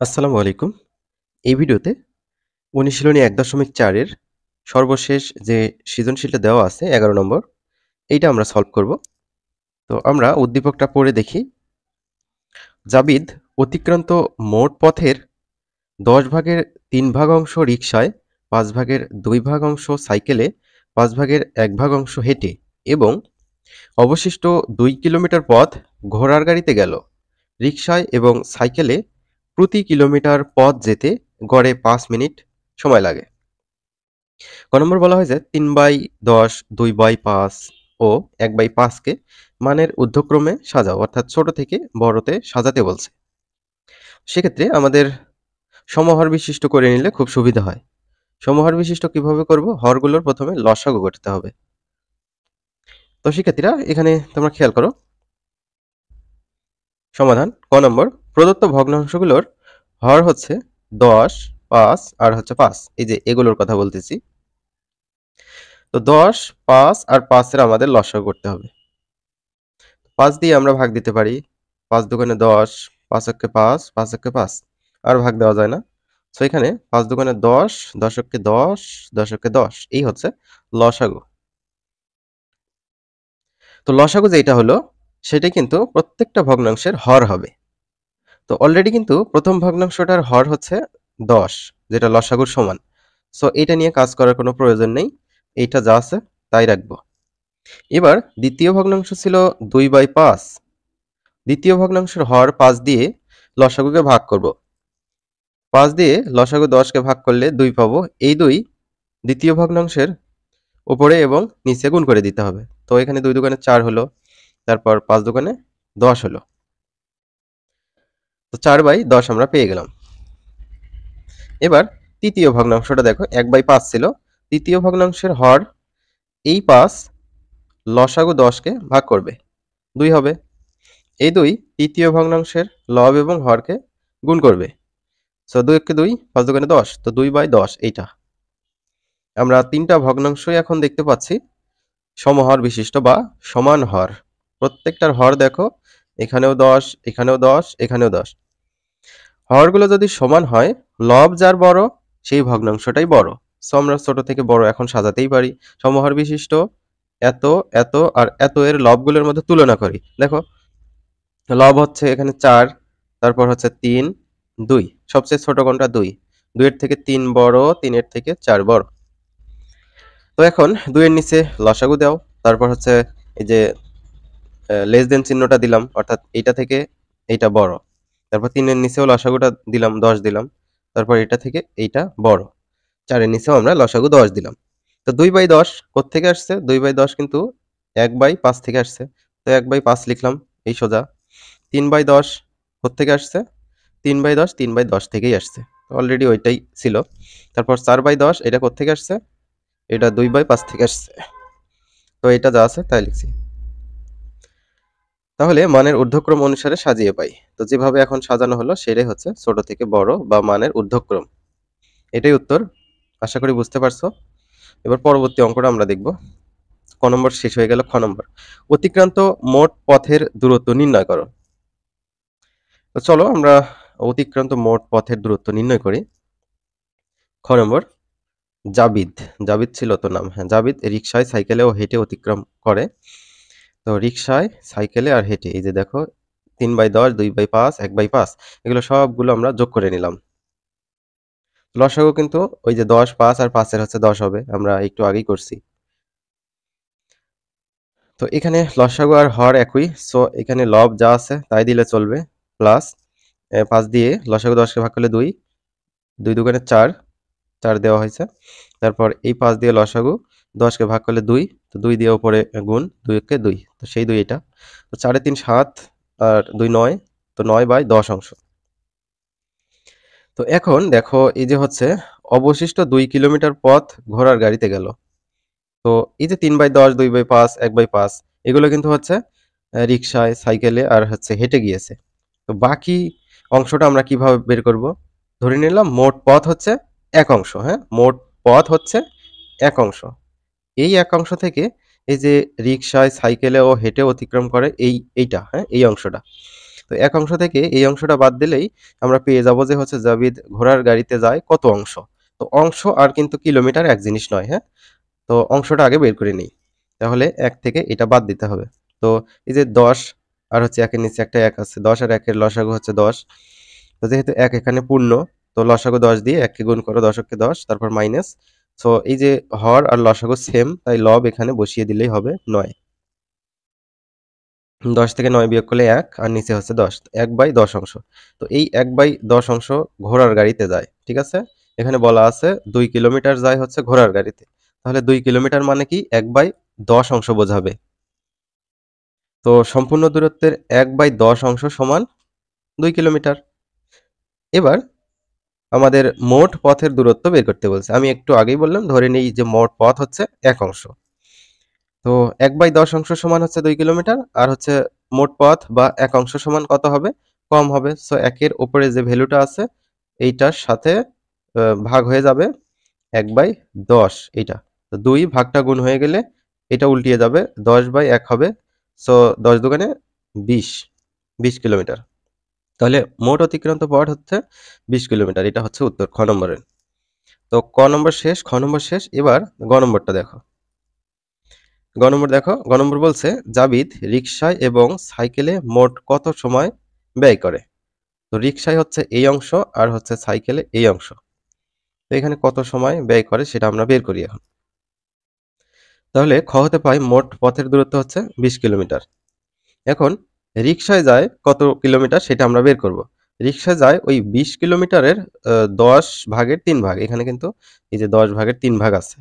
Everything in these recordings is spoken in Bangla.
আসসালামু আলাইকুম। এই ভিডিওতে অনুশীলনী ১.৪ এর সর্বশেষ যে সৃজনশীলটা দেওয়া আছে ১১ নম্বর, এইটা আমরা সলভ করব। তো আমরা উদ্দীপকটা পড়ে দেখি। জাবিদ অতিক্রান্ত মোট পথের ১০ ভাগের ৩ ভাগ অংশ রিকশায়, ৫ ভাগের ২ ভাগ অংশ সাইকেলে, ৫ ভাগের ১ ভাগ অংশ হেঁটে এবং অবশিষ্ট ২ কিলোমিটার পথ ঘোড়ার গাড়িতে গেল। রিকশায় এবং সাইকেলে প্রতি কিলোমিটার পথ যেতে গড়ে ৫ মিনিট সময় লাগে। ক নম্বর বলা হয়েছে ৩/১০, ২/৫ ও ১/৫ কে মানের ঊর্ধ্বক্রমে সাজাও, অর্থাৎ ছোট থেকে বড়তে সাজাতে বলছে। সেক্ষেত্রে আমাদের সমহর বিশিষ্ট করে নিলে খুব সুবিধা হয়। সমহর বিশিষ্ট কিভাবে করব? হরগুলোর প্রথমে লসাগু করতে হবে। তো শিক্ষার্থীরা এখানে তোমরা খেয়াল করো। সমাধান ক নম্বর, প্রদত্ত ভগ্নাংশগুলোর হর হচ্ছে ১০, ৫ আর হচ্ছে ৫। এই যে এগুলোর কথা বলতেছি। তো ১০, ৫ আর ৫ এর আমাদের লসাগু করতে হবে। ৫ দিয়ে আমরা ভাগ দিতে পারি। ৫ দুগুণে ১০, ৫ একে ৫, ৫ একে ৫। আর ভাগ দেওয়া যায় না। সো এখানে ৫ দুগুণে ১০, ১০ একে ১০, ১০ একে ১০। এই হচ্ছে লসাগু। তো লসাগু যেটা হলো সেটাই কিন্তু প্রত্যেকটা ভগ্নাংশের হর হবে। তো অলরেডি কিন্তু প্রথম ভগ্নাংশটার হর হচ্ছে ১০, যেটা লসাগুর সমান। সো এটা নিয়ে কাজ করার কোনো প্রয়োজন নেই। এইটা যা আছে তাই রাখবো। এবার দ্বিতীয় ভগ্নাংশ ছিল ২/৫। দ্বিতীয় ভগ্নাংশের হর ৫ দিয়ে লসাগুকে ভাগ করব। ৫ দিয়ে লসাগু ১০কে ভাগ করলে ২ পাবো। এই ২ দ্বিতীয় ভগ্নাংশের উপরে এবং নিচে গুণ করে দিতে হবে। তো এখানে ২ দুগুণে ৪ হলো, তারপর ৫ দুগুণে ১০ হলো। তো ৪/১০ আমরা পেয়ে গেলাম। এবার তৃতীয় ভগ্নাংশটা দেখো, ১/৫ ছিল। তৃতীয় ভগ্নাংশের হর এই ৫ লসাগু ১০কে ভাগ করবে, ২ হবে। এই ২ তৃতীয় ভগ্নাংশের লব এবং হরকে গুণ করবে। সো ২ একে ২, ৫ দুগুণে ১০। তো ২/১০ এইটা। আমরা ৩টা ভগ্নাংশই এখন দেখতে পাচ্ছি সমহর বিশিষ্ট বা সমান হর। প্রত্যেকটার হর দেখো, এখানেও ১০, এখানেও ১০, এখানেও ১০। হরগুলো যদি সমান হয়, লব যার বড় সেই ভগ্নাংশটাই বড়। সো আমরা ছোট থেকে বড় এখন সাজাতেই পারি। সমহর বিশিষ্ট এত, এত আর এত এর লবগুলোর মধ্যে তুলনা করি। দেখো, লব হচ্ছে এখানে ৪, তারপর হচ্ছে ৩, ২। সবচেয়ে ছোট কোনটা? ২। ২ এর থেকে ৩ বড়, ৩ এর থেকে ৪ বড়। তো এখন ২ এর নিচে লসাগু দাও। তারপর হচ্ছে এই যে লেস দেন চিহ্নটা দিলাম, অর্থাৎ এইটা থেকে এইটা বড়। তারপর ৩ এর নিচেও লসাগুটা দিলাম, ১০ দিলাম। তারপর এটা থেকে এইটা বড়। ৪ এর নিচেও আমরা লসাগু ১০ দিলাম। তো ২/১০ কোত্থেকে আসছে? ২/১০ কিন্তু ১/৫ থেকে আসছে। তো ১/৫ লিখলাম, এই সোজা। ৩/১০ কোত্থেকে আসছে? ৩/১০, ৩/১০ থেকেই আসছে। অলরেডি ওইটাই ছিল। তারপর ৪/১০ এটা কোত্থেকে আসছে? এটা ২/৫ থেকে আসছে। তো এটা যা আছে তাই লিখছি। তাহলে মানের ঊর্ধ্বক্রম অনুসারে সাজিয়ে পাই। তো যেভাবে এখন সাজানো হলো সেটাই হচ্ছে ছোট থেকে বড় বা মানের ঊর্ধ্বক্রম। এটাই উত্তর। আশা করি বুঝতে পারছো। এবার পরবর্তী অঙ্কটা আমরা দেখব। ক নম্বর শেষ হয়ে গেল। খ নম্বর, অতিক্রান্ত মোট পথের দূরত্ব নির্ণয় করো। তো চলো আমরা অতিক্রান্ত মোট পথের দূরত্ব নির্ণয় করি। খ নম্বর, জাবিদ। জাবিদ ছিল তো নাম। হ্যাঁ, জাবিদ রিকশায়, সাইকেলে ও হেঁটে অতিক্রম করে। তো রিকশায়, সাইকেলে আর হেঁটে, এই যে দেখো ৩/১০, ২/৫, ১/৫ এগুলো সবগুলো আমরা যোগ করে নিলাম। লসাগু কিন্তু ওই যে ১০, ৫ আর ৫ এর হচ্ছে ১০ হবে। আমরা একটু আগেই করছি। তো এখানে লসাগু আর হর একই। সো এখানে লব যা আছে তাই দিলে চলবে। প্লাস ৫ দিয়ে লসাগু ১০কে ভাগ করলে ২, ২ দুগুণে ৪, ৪ দেওয়া হয়েছে। তারপর এই ৫ দিয়ে লসাগু ১০কে ভাগ করলে ২, তো ২ দিয়ে উপরে গুণ, ২ একে ২। তো সেই ২ এটা। তো ৪ এ ৩ ৭ আর ২ ৯, তো ৯/১০ অংশ। তো এখন দেখো, এই যে হচ্ছে অবশিষ্ট ২ কিলোমিটার পথ ঘোড়ার গাড়িতে গেল। তো এই যে ৩/১০, ২/৫, ১/৫ এগুলো কিন্তু হচ্ছে রিকশায়, সাইকেলে আর হচ্ছে হেঁটে গিয়েছে। তো বাকি অংশটা আমরা কিভাবে বের করব? ধরে নিলাম মোট পথ হচ্ছে ১ অংশ। হ্যাঁ? মোট পথ হচ্ছে ১ অংশ। এই ১ অংশ থেকে এই যে রিকশায়, সাইকেলে ও হেঁটে অতিক্রম করে এইটা, হ্যাঁ? এই অংশটা। তো এক অংশ থেকে এই অংশটা বাদ দিলেই আমরা পেয়ে যাব যে হচ্ছে জাবিদ ঘোড়ার গাড়িতে যায় কত অংশ। তো অংশ আর কিন্তু কিলোমিটার এক জিনিস নয়, হ্যাঁ? তো অংশটা আগে বের করে নিই। তাহলে ১ থেকে এটা বাদ দিতে হবে। তো এই যে ১০ আর হচ্ছে ১ এর নিচে একটা ১ আছে। ১০ আর ১ এর লসাগু হচ্ছে ১০। তো যেহেতু ১ এখানে পূর্ণ, তো লসাগু ১০ দিয়ে ১ কে গুণ করো, দশককে ১০, তারপর মাইনাস। সো এই যে হর আর লসাগু সেম, তাই লব এখানে বসিয়ে দিলেই হবে ৯। ১০ থেকে ৯ বিয়োগ করলে ১ আর নিচে হচ্ছে ১০। ১/১০ অংশ। তো এই ১/১০ অংশ ঘোড়ার গাড়িতে যায়। ঠিক আছে? এখানে বলা আছে ২ কিলোমিটার যায় হচ্ছে ঘোড়ার গাড়িতে। তাহলে ২ কিলোমিটার মানে কি ১/১০ অংশ বোঝাবে। তো সম্পূর্ণ দূরত্বের ১/১০ অংশ সমান ২ কিলোমিটার। এবার আমাদের মোট পথের দূরত্ব বের করতে বলছে। আমি একটু আগেই বললাম, ধরে নিই যে মোট পথ হচ্ছে ১ অংশ। তো ১/১০ অংশ সমান হচ্ছে ২ কিলোমিটার, আর হচ্ছে মোট পথ বা ১ অংশ সমান কত হবে? কম হবে। সো ১ এর উপরে যে ভ্যালুটা আছে এইটার সাথে ভাগ হয়ে যাবে ১/১০ এইটা। তো ২ ভাগটা গুণ হয়ে গেলে এটা উল্টিয়ে যাবে, ১০/১ হবে। সো ১০ দুগুণে ২০, ২০ কিলোমিটার। তাহলে মোট অতিক্রান্ত পথ হচ্ছে ২০ কিলোমিটার। এটা হচ্ছে উত্তর খ নম্বরের। তো ক নম্বর শেষ, খ নম্বর শেষ। এবার গ নম্বরটা দেখো। গ নম্বর বলছে জাবিদ রিকশায় এবং সাইকেলে মোট কত সময় ব্যয় করে? তো রিকশায় হচ্ছে এই অংশ আর হচ্ছে সাইকেলে এই অংশ। তো এখানে কত সময় ব্যয় করে সেটা আমরা বের করি এখন। তাহলে খ হতে পাই মোট পথের দূরত্ব হচ্ছে ২০ কিলোমিটার। এখন রিকশায় যায় কত কিলোমিটার সেটা আমরা বের করব। রিকশায় যায় ওই ২০ কিলোমিটারের ১০ ভাগের ৩ ভাগ। এখানে কিন্তু এই যে ১০ ভাগের ৩ ভাগ আছে।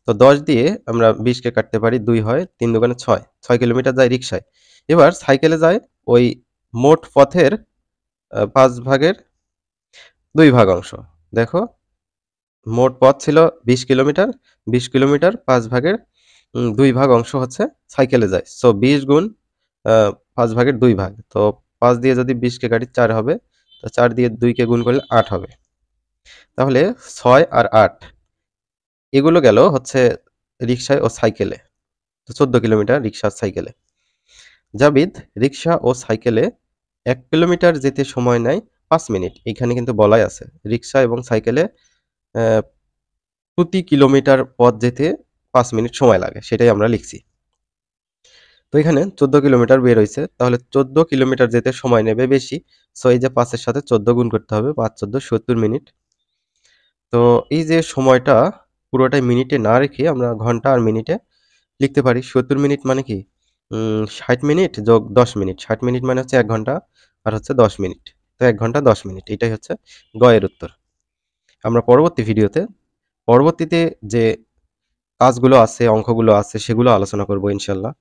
তো ১০ দিয়ে আমরা ২০ কে কাটতে পারি, ২ হয়, ৩ দুগুণে ৬। ৬ কিলোমিটার যায় রিকশায়। এবার সাইকেলে যায় ওই মোট পথের ৫ ভাগের ২ ভাগ অংশ। দেখো মোট পথ ছিল ২০ কিলোমিটার। ২০ কিলোমিটার ৫ ভাগের ২ ভাগ অংশ হচ্ছে সাইকেলে যায়। সো ২০ গুণ আ ৫ ভাগের ২ ভাগ। তো ৫ দিয়ে যদি ২০ কে কাটি ৪ হবে। তো ৪ দিয়ে ২ কে গুণ করলে ৮ হবে। তাহলে ৬ আর ৮ এগুলো গেল হচ্ছে রিকশায় ও সাইকেলে। তো ১৪ কিলোমিটার রিকশা আর সাইকেলে। জাবিদ রিকশা ও সাইকেলে ১ কিলোমিটার যেতে সময় নেয় ৫ মিনিট। এখানে কিন্তু বলাই আছে। রিকশা এবং সাইকেলে অ্যা প্রতি কিলোমিটার পথ যেতে ৫ মিনিট সময় লাগে। সেটাই আমরা লিখছি। তো এখানে ১৪ কিলোমিটার বের হইছে। তাহলে ১৪ কিলোমিটার যেতে সময় নেবে বেশি। সো এই যে ৫ এর সাথে ১৪ গুণ করতে হবে। ৫ ১৪ ৭০ মিনিট। তো এই যে সময়টা পুরোটাই মিনিটে না রেখে আমরা ঘন্টা আর মিনিটে লিখতে পারি। ৭০ মিনিট মানে কি? ৬০ মিনিট যোগ ১০ মিনিট। ৬০ মিনিট মানে হচ্ছে ১ ঘন্টা আর হচ্ছে ১০ মিনিট। তো ১ ঘন্টা ১০ মিনিট। এটাই হচ্ছে গ এর উত্তর। আমরা পরবর্তী ভিডিওতে পরবর্তীতে যে কাজগুলো আছে, অঙ্কগুলো আছে সেগুলো আলোচনা করব ইনশাআল্লাহ।